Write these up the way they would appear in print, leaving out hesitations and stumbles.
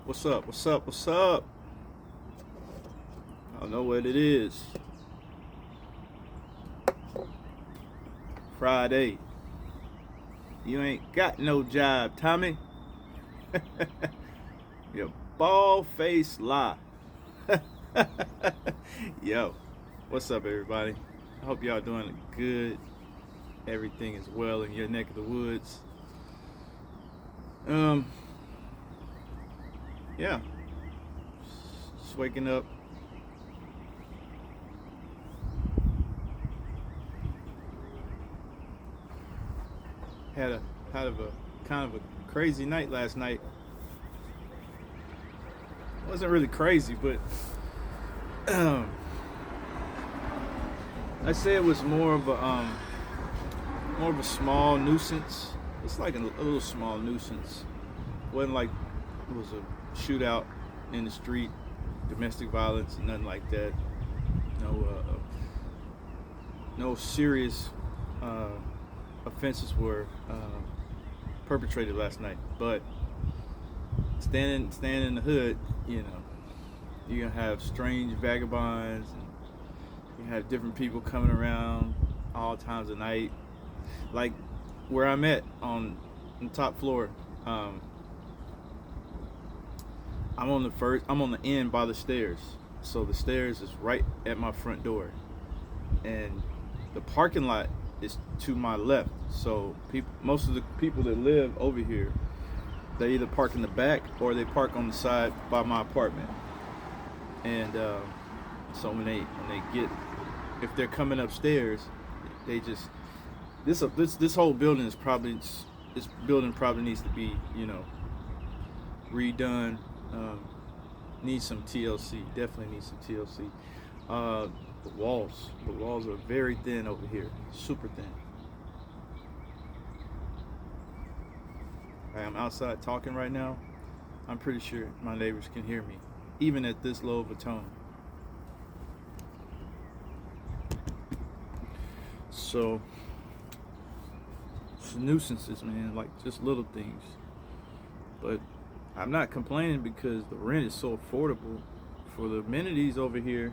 What's up? What's up? What's up? I don't know what it is. Friday. You ain't got no job, Tommy. You bald face lie. Yo, what's up, everybody? I hope y'all doing good. Everything is well in your neck of the woods. Yeah, just waking up. Had a kind of a crazy night last night. It wasn't really crazy, but I'd say it was more of a small nuisance. It's like a little small nuisance. It wasn't like it was a shootout in the street, domestic violence, nothing like that. No serious offenses were perpetrated last night. But standing in the hood, you're gonna have strange vagabonds, and you have different people coming around all times of night. Like where I'm at on the top floor, I'm on the end by the stairs. So the stairs is right at my front door, and the parking lot is to my left. So most of the people that live over here, they either park in the back or they park on the side by my apartment. And so when they get, if they're coming upstairs, they just this whole building is probably this building probably needs to be redone. Needs some TLC. Definitely needs some TLC. The walls are very thin over here, super thin. I'm outside talking right now. I'm pretty sure my neighbors can hear me, even at this low of a tone. So, it's nuisances, man, like just little things. But I'm not complaining because the rent is so affordable for the amenities over here.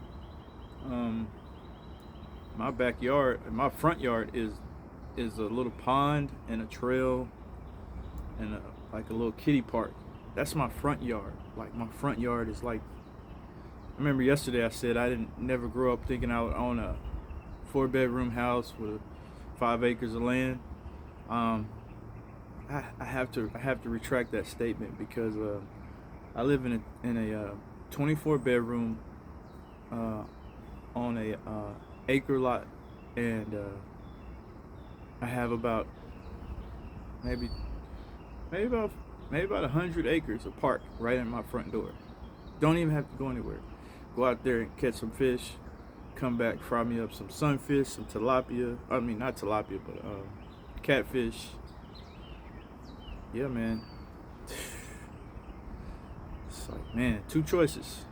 My backyard, my front yard is a little pond and a trail and like a little kiddie park. That's my front yard. Like my front yard is like. I remember yesterday I said I didn't never grow up thinking I would own a 4-bedroom house with 5 acres of land. I have to retract that statement because I live in a 24 bedroom on a acre lot, and I have about maybe about 100 acres of park right in my front door. Don't even have to go anywhere. Go out there and catch some fish, come back, fry me up some sunfish, some tilapia. I mean, not tilapia, but catfish. Yeah, man. It's like, man, two choices.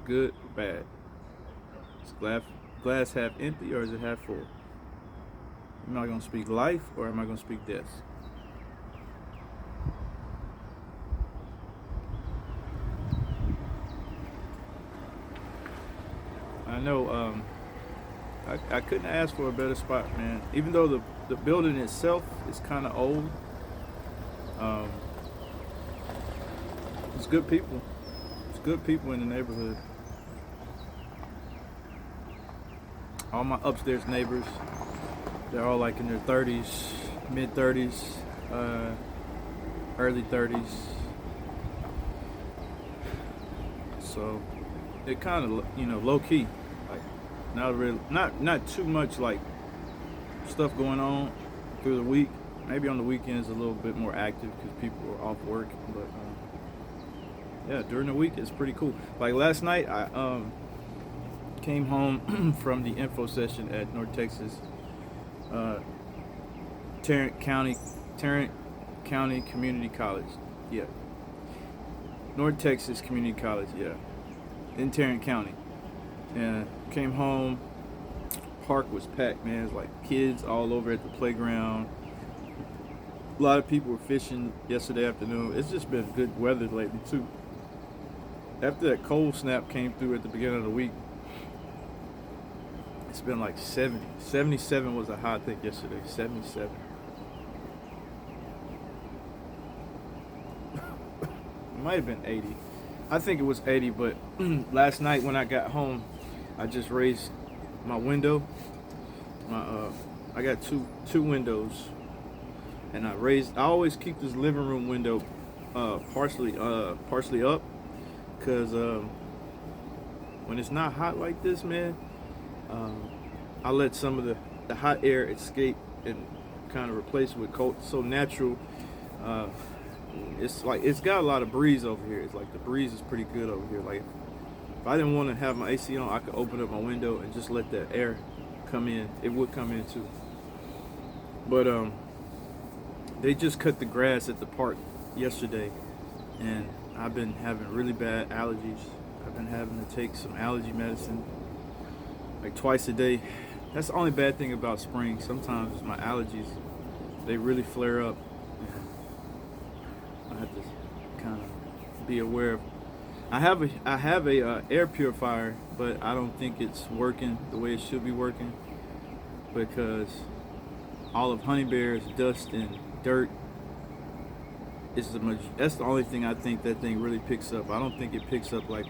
Good or bad. Is glass half empty or is it half full? Am I going to speak life or am I going to speak death? I know I couldn't ask for a better spot, man. Even though the building itself is kind of old, it's good people. It's good people in the neighborhood. All my upstairs neighbors, they're all like in their 30s, mid 30s, early 30s. So it kind of low key, like not too much like stuff going on through the week. Maybe on the weekends a little bit more active because people are off work. But yeah, during the week it's pretty cool. Like last night, I came home from the info session at North Texas, Tarrant County Community College. Yeah, North Texas Community College. Yeah, in Tarrant County. And came home. Park was packed, man. It's like kids all over at the playground. A lot of people were fishing yesterday afternoon. It's just been good weather lately too. After that cold snap came through at the beginning of the week, it's been like 70. 77 was a high, I think, yesterday. 77. It might have been 80. I think it was 80, but last night when I got home, I just raised my window. I got two windows, and I always keep this living room window partially up, cause when it's not hot like this, man, I let some of the hot air escape and kind of replace it with cold. So natural. It's got a lot of breeze over here. It's like the breeze is pretty good over here. Like if I didn't want to have my AC on, I could open up my window and just let the air come in. It would come in too. But they just cut the grass at the park yesterday, and I've been having really bad allergies. I've been having to take some allergy medicine like twice a day. That's the only bad thing about spring. Sometimes my allergies, they really flare up. I have to kind of be aware of. I have a air purifier, but I don't think it's working the way it should be working, because all of Honey Bear's dust and dirt that's the only thing I think that thing really picks up. I don't think it picks up like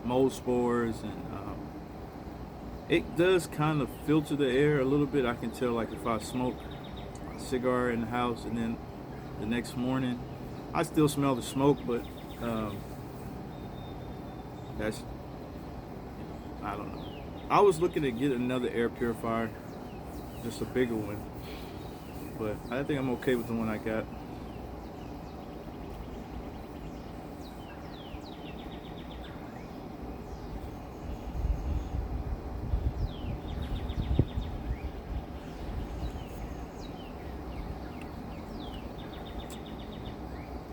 mold spores, and it does kind of filter the air a little bit. I can tell, like if I smoke a cigar in the house and then the next morning I still smell the smoke, but that's, I don't know. I was looking to get another air purifier, just a bigger one, but I think I'm okay with the one I got.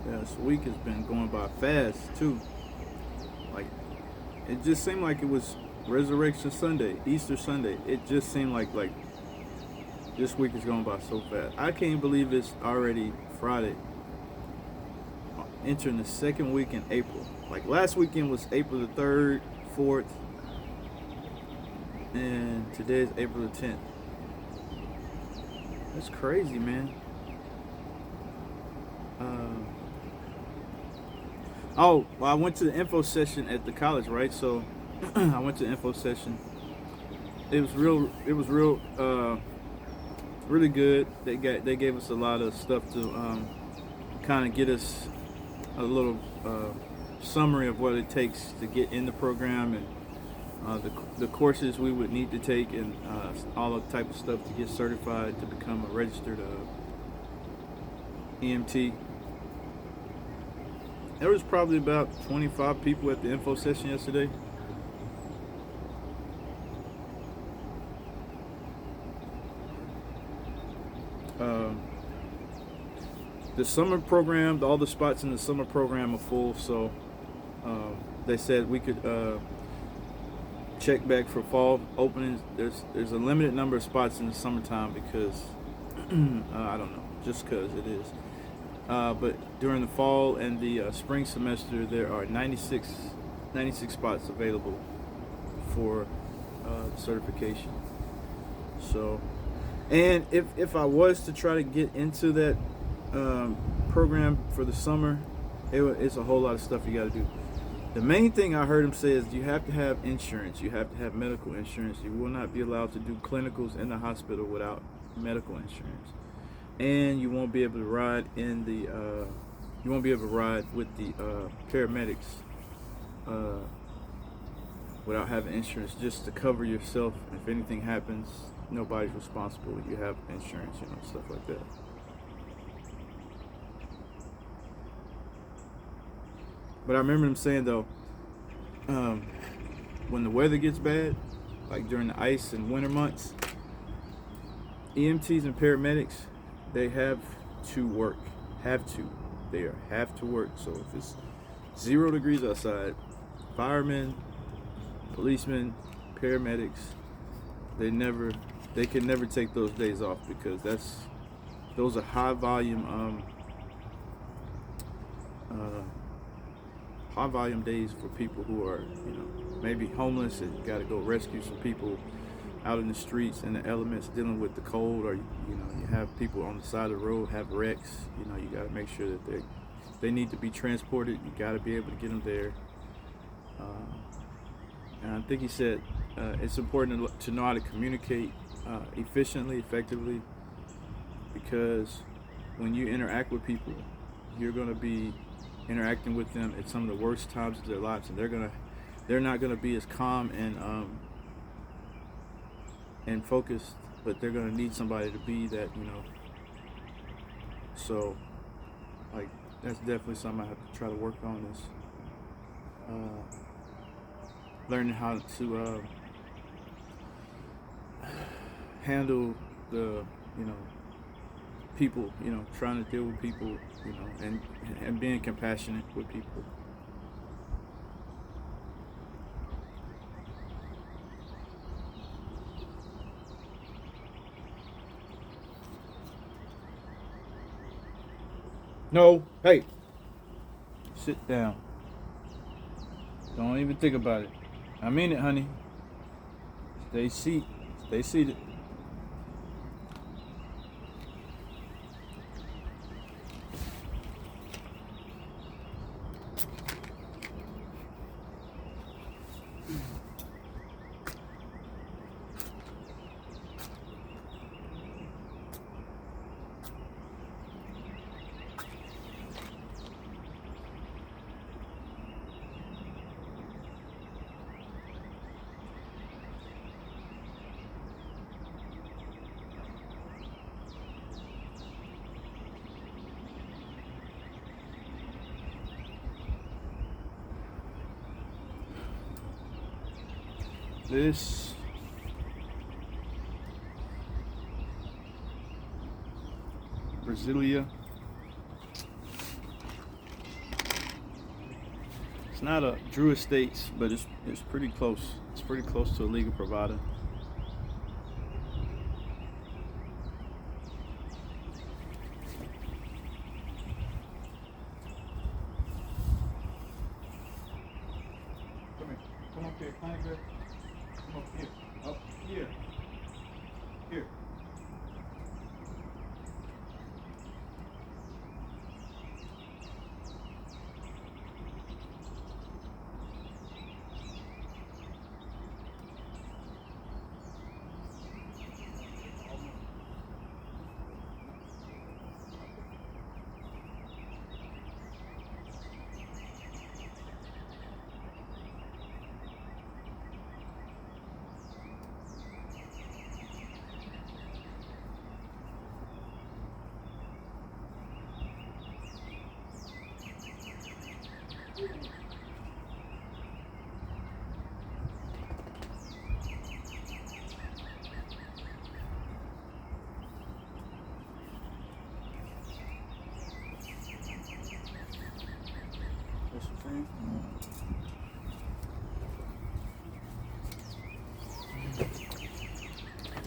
Yeah, this week has been going by fast too. Like, it just seemed like it was Resurrection Sunday, Easter Sunday. It just seemed like this week is going by so fast. I can't believe it's already Friday, entering the second week in April. Like last weekend was April the 3rd, 4th, and today is April the 10th. That's crazy, man. Oh, well, I went to the info session at the college, right? So I went to the info session. It was really good. They gave us a lot of stuff to kind of get us a little summary of what it takes to get in the program, and the courses we would need to take, and all the type of stuff to get certified to become a registered EMT. There was probably about 25 people at the info session yesterday. The summer program, all the spots in the summer program are full, so they said we could check back for fall openings. There's a limited number of spots in the summertime because I don't know, just because it is. But during the fall and the spring semester, there are 96 spots available for certification. So, and if I was to try to get into that program for the summer, it's a whole lot of stuff you got to do. The main thing I heard him say is you have to have insurance. You have to have medical insurance. You will not be allowed to do clinicals in the hospital without medical insurance. And you won't be able to ride in the you won't be able to ride with the paramedics without having insurance, just to cover yourself. If anything happens, nobody's responsible. You have insurance, stuff like that. But I remember him saying though, when the weather gets bad, like during the ice and winter months, EMTs and paramedics, they have to work. They have to work. So if it's 0 degrees outside, firemen, policemen, paramedics, they can never take those days off, because that's those are high volume days for people who are, maybe homeless and got to go rescue some people out in the streets in the elements dealing with the cold, or you have people on the side of the road have wrecks. You got to make sure that they need to be transported. You got to be able to get them there. And I think he said it's important to know how to communicate efficiently, effectively, because when you interact with people, you're going to be interacting with them at some of the worst times of their lives, and they're not going to be as calm and focused, but they're going to need somebody to be that, So, like, that's definitely something I have to try to work on, is learning how to handle the, people, trying to deal with people, and being compassionate with people. No, hey, sit down. Don't even think about it. I mean it, honey. Stay seated. This Brasilia. It's not a Drew Estates, but it's pretty close. It's pretty close to a Liga Privada. Come up here, kind of good. Come up here. Up here. Here.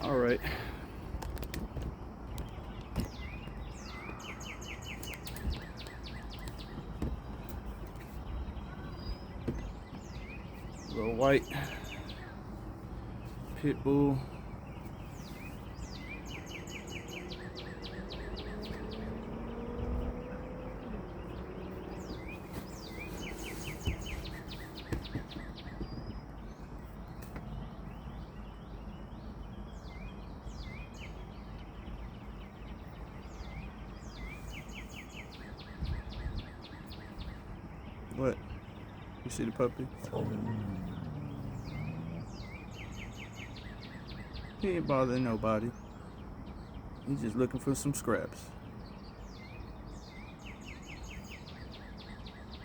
All right. Little white pit bull. What? You see the puppy? He ain't bothering nobody. He's just looking for some scraps.